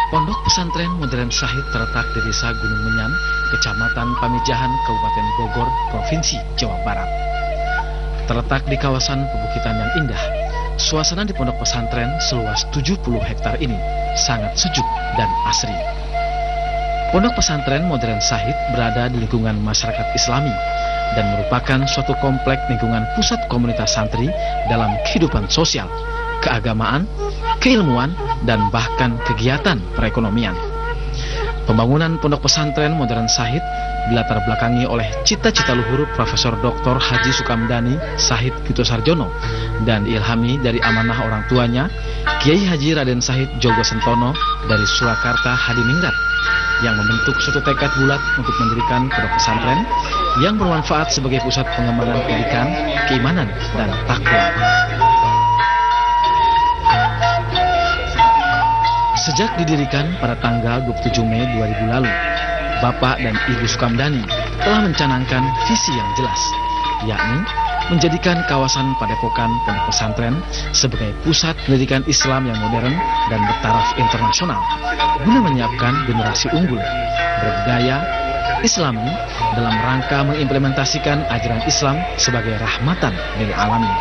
Pondok Pesantren Modern Syahid terletak di Desa Gunung Menyan, Kecamatan Pamijahan, Kabupaten Bogor, Provinsi Jawa Barat. Terletak di kawasan pebukitan yang indah, suasana di pondok pesantren seluas 70 hektar ini sangat sejuk dan asri. Pondok Pesantren Modern Syahid berada di lingkungan masyarakat Islami dan merupakan suatu komplek lingkungan pusat komunitas santri dalam kehidupan sosial, keagamaan, keilmuan, dan bahkan kegiatan perekonomian. Pembangunan Pondok Pesantren Modern Syahid dilatar belakangi oleh cita-cita luhur Profesor Dr. Haji Sukamdani Syahid Kitosarjono dan diilhami dari amanah orang tuanya Kiai Haji Raden Syahid Jogo Sentono dari Surakarta Hadiningrat yang membentuk suatu tekad bulat untuk mendirikan pondok pesantren yang bermanfaat sebagai pusat pengembangan pendidikan, keimanan, dan takwa. Sejak didirikan pada tanggal 27 Mei 2000 lalu, Bapak dan Ibu Sukamdani telah mencanangkan visi yang jelas, yakni menjadikan kawasan Padepokan Pondok Pesantren sebagai pusat pendidikan Islam yang modern dan bertaraf internasional, guna menyiapkan generasi unggul, berbudaya, Islami dalam rangka mengimplementasikan ajaran Islam sebagai rahmatan lil alamin.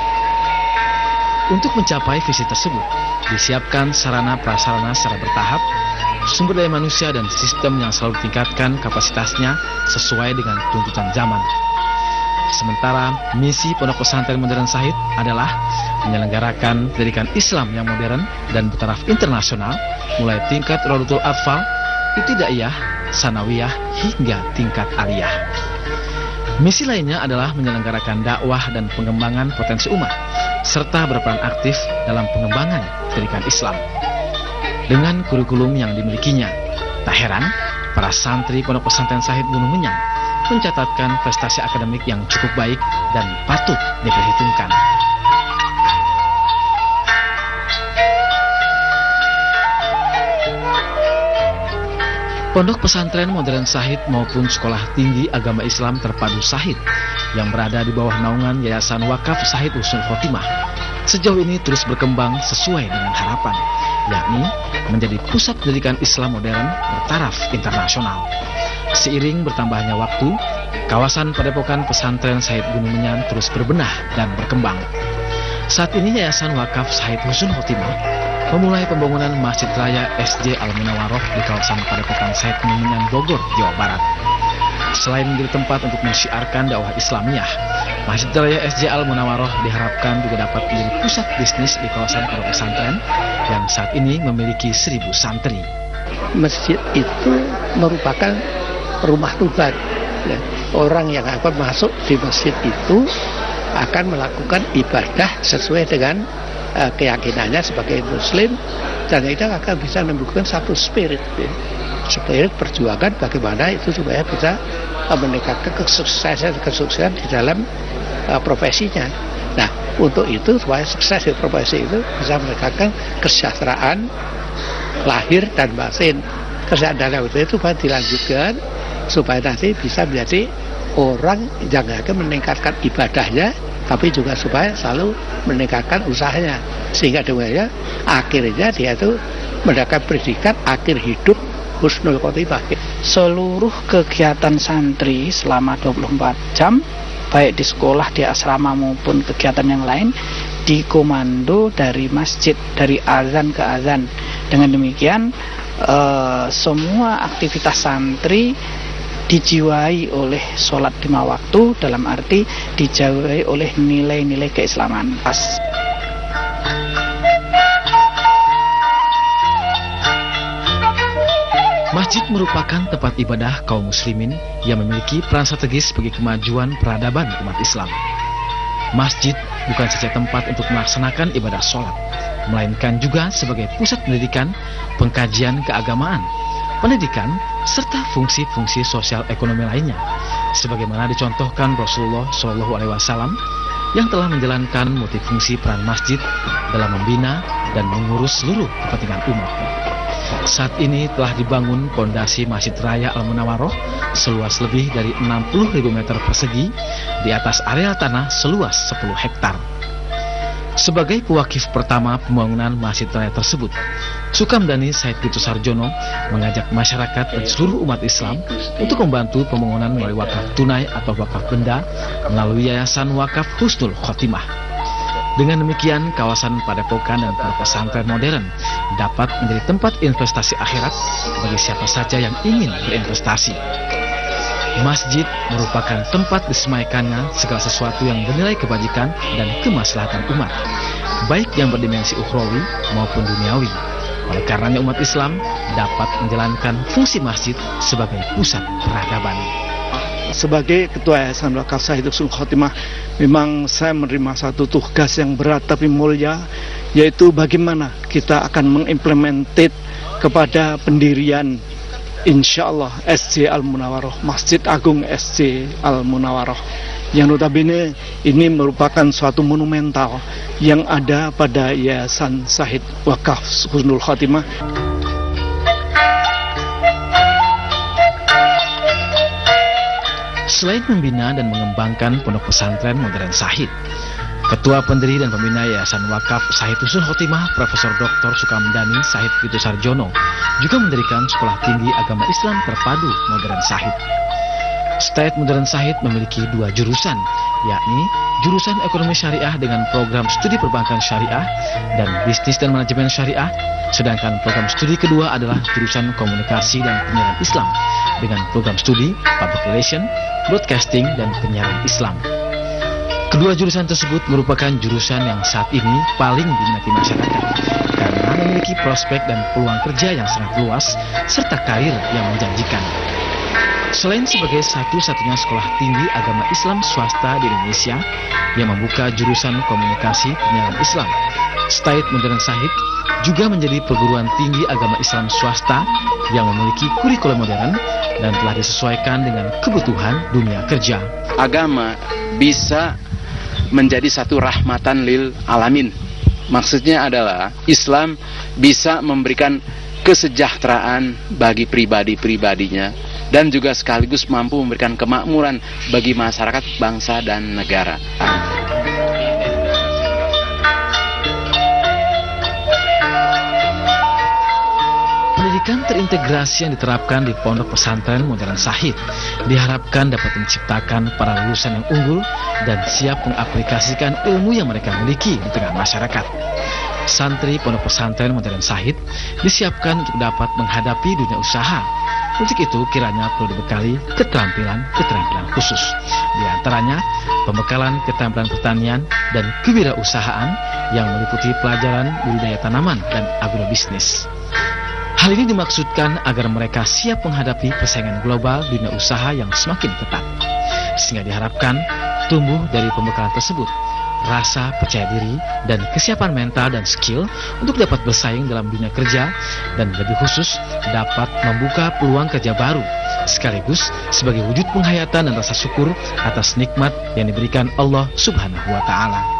Untuk mencapai visi tersebut, disiapkan sarana prasarana secara bertahap, sumber daya manusia dan sistem yang selalu ditingkatkan kapasitasnya sesuai dengan tuntutan zaman. Sementara misi Pondok Pesantren Modern Syahid adalah menyelenggarakan pendidikan Islam yang modern dan bertaraf internasional, mulai tingkat Rodatul Atfal, Ibtidaiyah, Sanawiyah, hingga tingkat aliyah. Misi lainnya adalah menyelenggarakan dakwah dan pengembangan potensi umat, serta berperan aktif dalam pengembangan pendidikan Islam. Dengan kurikulum yang dimilikinya, tak heran para santri Pondok Pesantren Syahid Gunung Menyan mencatatkan prestasi akademik yang cukup baik dan patut diperhitungkan. Pondok Pesantren Modern Syahid maupun Sekolah Tinggi Agama Islam Terpadu Syahid yang berada di bawah naungan Yayasan Wakaf Syahid Husnul Khotimah sejauh ini terus berkembang sesuai dengan harapan, yakni menjadi pusat pendidikan Islam modern bertaraf internasional. Seiring bertambahnya waktu, kawasan Padepokan Pesantren Syahid Gunung Menyan terus berbenah dan berkembang. Saat ini Yayasan Wakaf Syahid Husnul Khotimah memulai pembangunan Masjid Raya SJ Al-Munawaroh di kawasan Padepokan Syahid Gunung Menyan, Bogor, Jawa Barat. Selain menjadi tempat untuk mensyiarkan dakwah Islamiyah, Masjid Raya SJ Al-Munawaroh diharapkan juga dapat menjadi pusat bisnis di kawasan pondok pesantren yang saat ini memiliki 1.000 santri. Masjid itu merupakan rumah Tuhan. Orang yang akan masuk di masjid itu akan melakukan ibadah sesuai dengan keyakinannya sebagai Muslim, dan itu akan bisa menimbulkan satu spirit perjuangan bagaimana itu supaya bisa meningkatkan kesuksesan di dalam profesinya. Nah, untuk itu supaya sukses di profesi itu bisa meningkatkan kesejahteraan lahir dan batin. Kesadaran itu dilanjutkan supaya nanti bisa menjadi orang yang akan meningkatkan ibadahnya, tapi juga supaya selalu meningkatkan usahanya, sehingga dengan akhirnya dia itu mendapatkan pendidikan akhir hidup husnul khotimah. Seluruh kegiatan santri selama 24 jam, baik di sekolah, di asrama maupun kegiatan yang lain, dikomando dari masjid, dari azan ke azan. Dengan demikian semua aktivitas santri dijiwai oleh sholat 5 waktu, dalam arti dijiwai oleh nilai-nilai keislaman. Masjid merupakan tempat ibadah kaum muslimin yang memiliki peran strategis bagi kemajuan peradaban umat Islam. Masjid bukan saja tempat untuk melaksanakan ibadah sholat, melainkan juga sebagai pusat pendidikan, pengkajian keagamaan, pendidikan, serta fungsi-fungsi sosial ekonomi lainnya, sebagaimana dicontohkan Rasulullah SAW yang telah menjalankan multifungsi peran masjid dalam membina dan mengurus seluruh kepentingan umat. Saat ini telah dibangun pondasi Masjid Raya Al-Munawaroh seluas lebih dari 60.000 meter persegi di atas areal tanah seluas 10 hektar. Sebagai pewakif pertama pembangunan Masjid Raya tersebut, Sukamdani Said Ditu Sarjono mengajak masyarakat dan seluruh umat Islam untuk membantu pembangunan melalui wakaf tunai atau wakaf benda melalui Yayasan Wakaf Husnul Khotimah. Dengan demikian, kawasan Padepokan dan pondok pesantren modern dapat menjadi tempat investasi akhirat bagi siapa saja yang ingin berinvestasi. Masjid merupakan tempat disemaikannya segala sesuatu yang bernilai kebajikan dan kemaslahatan umat, baik yang berdimensi ukhrawi maupun duniawi. Oleh karenanya umat Islam dapat menjalankan fungsi masjid sebagai pusat peradaban. Sebagai Ketua Yayasan Wakaf Said Husnul Khotimah, memang saya menerima satu tugas yang berat tapi mulia, yaitu bagaimana kita akan mengimplementate kepada pendirian insyaallah SC Al-Munawaroh, Masjid Agung SC Al-Munawaroh, yang notabene ini merupakan suatu monumental yang ada pada Yayasan Said Wakaf Husnul Khotimah. Selain membina dan mengembangkan pondok pesantren modern Said, Ketua Pendiri dan Pembina Yayasan Wakaf Said Husnul Khotimah Profesor Dr. Sukamdani Said Ditu Sarjono juga mendirikan Sekolah Tinggi Agama Islam Terpadu Modern Said. State Modern Said memiliki 2 jurusan, yakni jurusan Ekonomi Syariah dengan program studi Perbankan Syariah dan Bisnis dan Manajemen Syariah, sedangkan program studi kedua adalah jurusan Komunikasi dan Penyiaran Islam dengan program studi Public Relation, Broadcasting dan Penyiaran Islam. Kedua jurusan tersebut merupakan jurusan yang saat ini paling diminati masyarakat karena memiliki prospek dan peluang kerja yang sangat luas serta karir yang menjanjikan. Selain sebagai satu-satunya sekolah tinggi agama Islam swasta di Indonesia yang membuka jurusan Komunikasi Penyiaran Islam, State Modern Said juga menjadi perguruan tinggi agama Islam swasta yang memiliki kurikulum modern dan telah disesuaikan dengan kebutuhan dunia kerja. Agama bisa menjadi satu rahmatan lil alamin. Maksudnya adalah Islam bisa memberikan kesejahteraan bagi pribadi-pribadinya dan juga sekaligus mampu memberikan kemakmuran bagi masyarakat, bangsa dan negara. Pendidikan terintegrasi yang diterapkan di Pondok Pesantren Modern Said diharapkan dapat menciptakan para lulusan yang unggul dan siap mengaplikasikan ilmu yang mereka miliki di tengah masyarakat. Santri Pondok Pesantren Modern Said disiapkan untuk dapat menghadapi dunia usaha. Untuk itu kiranya perlu dibekali keterampilan khusus. Di antaranya pembekalan keterampilan pertanian dan kewirausahaan yang meliputi pelajaran budidaya tanaman dan agrobisnis. Hal ini dimaksudkan agar mereka siap menghadapi persaingan global dunia usaha yang semakin ketat. Sehingga diharapkan tumbuh dari pembekalan tersebut rasa percaya diri dan kesiapan mental dan skill untuk dapat bersaing dalam dunia kerja dan lebih khusus dapat membuka peluang kerja baru sekaligus sebagai wujud penghayatan dan rasa syukur atas nikmat yang diberikan Allah Subhanahu wa Ta'ala.